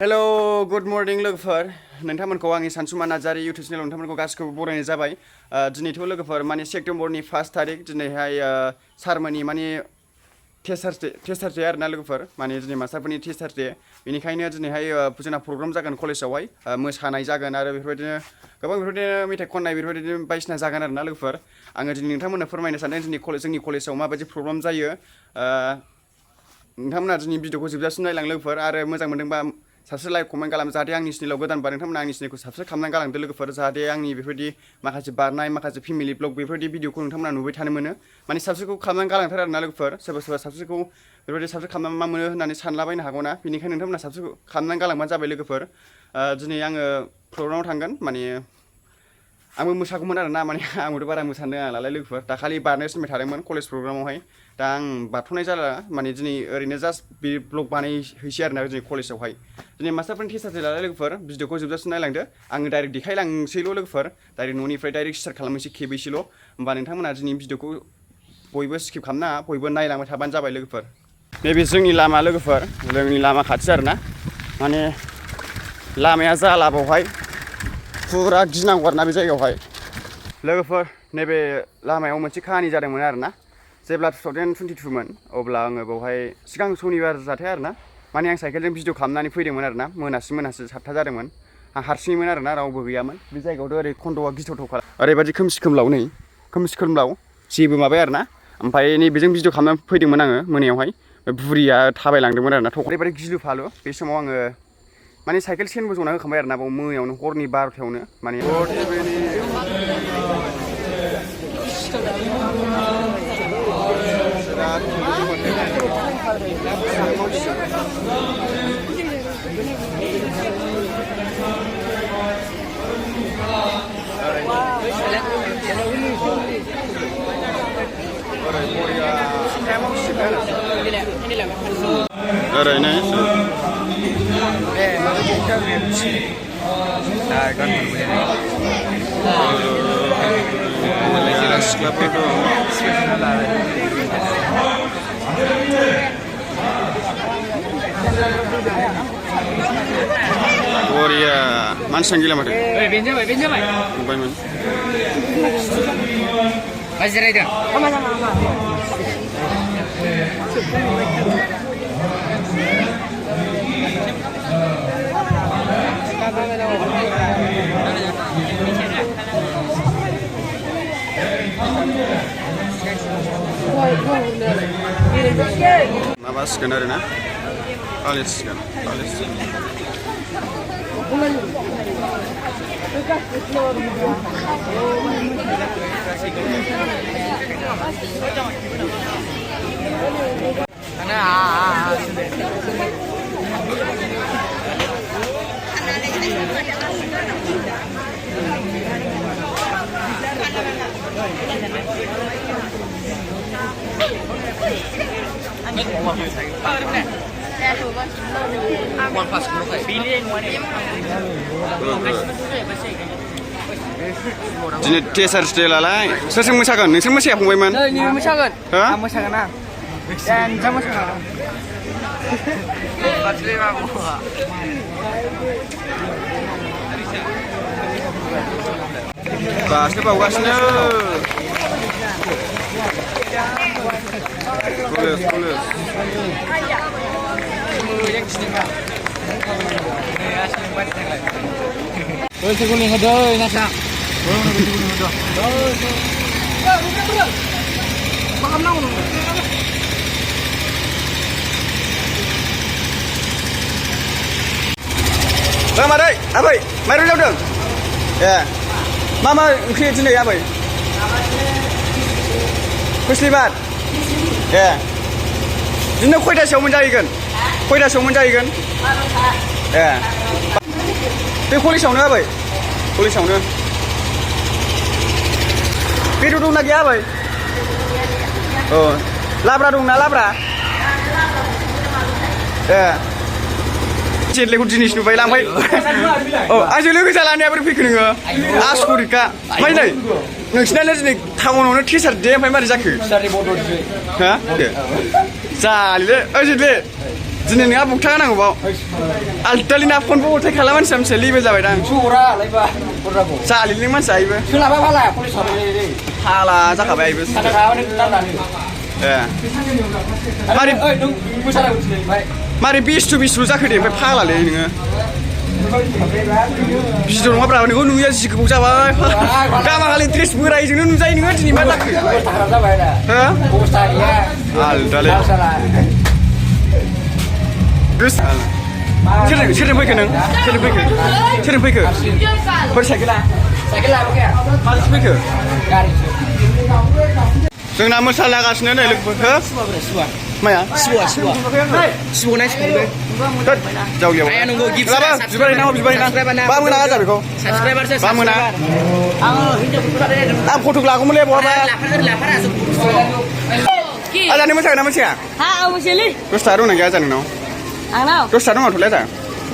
hello good morning लोगोफोर नोंथांमोनखौ आंनि सानसुमा Narzary YouTube चेनेलाव नोंथांमोनखौ गासिखौबो बरायनाय जाबाय दिनैथ' लोगोफोर माने सेप्तेम्बरनि 1 तारिख दिनैहाय सारमोननि माने टीचार्स डे आरोना लोगोफोर माने दिनै मास्टारफोरनि टीचार्स डे बेनिखायनो दिनैहाय जोंना प्रग्राम जागोन कलेजावहाय मोसानाय जागोन आरो बेफोरबायदिनो गोबां बेफोरबायदिनो मेथाइ खननाय बेफोरबायदिनो बायदिसिना जागोन आरोना लोगोफोर आङो दिनै नोंथांमोननो फोरमायनो सानदों जोंनि कलेजाव माबायदि प्रग्राम जायो नोंथांमोना दिनै भिडिअखौ जोबजासिम नायलां लोगोफोर आरो मोजां मोनदोंबा साबस्क्राइब लाइक कमेन्ट खालाम जाहाथे आंनि चेनेलाव गोदानबा नोंथांमोना आंनि चेनेलखौ साबस्क्राइब खालामनानै गालांदो लोगोफोर जाहाथे आंनि बेफोरबायदि माखासे बारनाय माखासे फेमिलि ब्लग बेफोरबायदि भिडिअखौ नोंथांमोना नुबाय थानो मोनो माने साबस्क्राइबखौ खालामनानै गालांथार आरोना लोगोफोर सोरबा साबस्क्राइबखौ बेफोरबायदि साबस्क्राइब खालामनानै मा मोनो होननानै सानलाबायनो हागौना बेनिखायनो नोंथांमोना साबस्क्राइब खालामनानै गालांबानो जाबाय लोगोफोर दिनै आङो प्रग्रामाव थांगोन माने आंबो मोसागौमोन आरोना माने आंबोथ' बारा मोसानो रोङानालाय लोगोफोर दाखालि बारनो थिनबाय थादोंमोन कलेज प्रग्रामावहाय दा आं बारथ'नाय जाला माने दिनै ओरैनो जास्ट बे ब्लग बानायहैसै आरोना दिनै कलेजावहाय दिनै मास्टारफोरनि टीचार्स डे नालाय लोगोफोर भिडिअखौ जोबजासिम नायलांदो आङो डाइरेक्ट देखायलांसैल' लोगोफोर डाइरेक्ट न'निफ्राय डाइरेक्ट स्टार्ट खालामनोसै खेबैसैल' होमबा नोंथांमोना दिनै भिडिअखौ बयबो स्किप खालामनाङा बयबो नायलांबाय थाबानो जाबाय लोगोफोर नैबे जोंनि लामा लोगोफोर जोंनि लामा खाथि आरोना माने लामाया जाला बावहाय फुरा गिनांगौ आरोना बे जायगायावहाय लोगोफोर नैबे लामायाव मोनसे खाहानि जादोंमोन आरोना जेब्ला 2022 मोन अब्ला आङो बावहाय सिगां सनिबार जाथाय आरोना माने आं साइकेलजों भिडिअ खालामनानै फैदोंमोन आरोना मोनासि 7था जादोंमोन आं हारसिङैमोन आरोना रावबो गैयामोन बे जायगायावथ' ओरै खन्द'आ गिथावथाव खालाम ओरैबायदि खोमसि खोमलाव जेबो माबाया आरोना ओमफ्राय नैबेजों भिडिअ खालामनानै फैदोंमोन आङो मोनायावहाय बुरिया थाबायलांदोंमोन आरोना ओरैबायदि गिलु फालु बे समाव आङो माने साइकेल सेनबो जना होखांबाय आरोना बाव मोनायावनो हरनि 12थायावनो माने ओरैनो सिख्लाफोर दं बरिया मानसियानो गैला माथो नुबायमोन जिरायदों माबासिगोन आरोना आलिसिगोन दिनै टीचार्स डे लालाय सोर मोसागोन नोंसोर मोसाया फंबायमोन मोसागोन हो मोसागोन आं नोंस्रा मोसागोन दासो बावगासिनो बैसोखौ लिंहरदो नासा मा खालामनांगौ नों मादै आबै माइरं लाबोदों ए मा ओंख्रि दिनै आबै खोस्लिबाद ए बिदिनो खयथासोआव मोनजाहैगोन ए बे कलेजावनो आबै कलेजावनो बेदर दंना गैया आबै औ लाब्रा दंना लाब्रा ए जेटलेखौ दिनैसो नुबाय लांबाय औ आंजों लोगो जालानाया बोरै फैखो नोङो आसरिखा ओमफ्राय नै नोंसिनानो दिनै टाउनावनो टिचार दे ओमफ्राय मारै जाखो हा जालिले ओइ जेटले दिनै नोंहा बुगथा नांगौ बाव आलदालिना फनबो हरथाय खाला मानसिया मोनसे लिबे जाबाय दां सुरा लायबा बरदाखौ जालिनि मानसिया आइबो सोलाबा फाला पुलिस हाबबाय हाला जाखाबाय आइबो सादाखाबाय दादानि ए मारै ओइ नों मोसानांगौ दिनै ओमफ्राय मारै बिस्टु जाखो दे ओमफ्राय फाग्लालै नोङो भिडिअ नङाब्रा नोंखौ नुयो जि गोबाव जाबाय गामाखालि ड्रेस बोरायजोंनो नुजायो नोङो दिनै मा जाखो अबस्था जाबाय दा हो अबस्था गैया आलदालै सोरजों फैखो नों सोरजों फैखो बोरै साइकेला साइकेल लाबोखाया माजों फैखो गारि जोंना मोसालागासिनो नै लोगोफोर सुवा माया सुवा नायसिगोन जावलियाव आया नंगौ गिफ्ट बिबारि बा मोना जा बेखौ साबस्क्राइबारसो बा मोना आङो हिनजावफोरखौ आं फटक लागौमोनलै बहाबा लाफारा आजानि मोसागोन ना मोसाया हा आं मोसायोलै दसथा दंना गैया आजा नोंनाव आंनाव दसथा दङ थ'लै आजा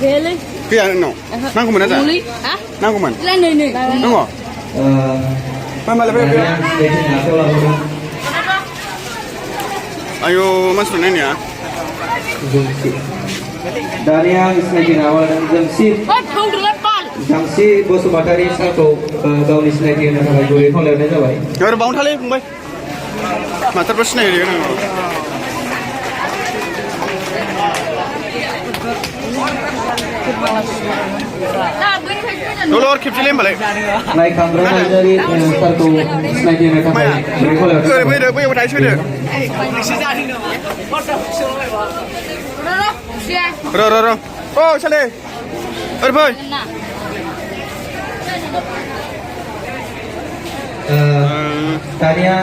गैयालै गैया नोंनाव नांगौमोन आजा मुलि हा नांगौमोन नै दङ मालाय फै आयौ मानसिफोर नायनाया दानिया सिनायथिनो आवगायदों जामसि बसुमतारी सारखौ गावनि सिनायथि होनो थाखाय गुरै खावलायनाय जाबाय ओरै बावनो थालै फंबाय मास्टारफोर सिनायहोयो नोङो दलर खेबसेलै होमबालाय नायखांग्रा नार्जारि सारखौ सिनायथि होनो थाखाय गुरै खावलायनाय ओरै फैदो बैयाव थाइसे फैदो र' औ साले ओरै फै दानिया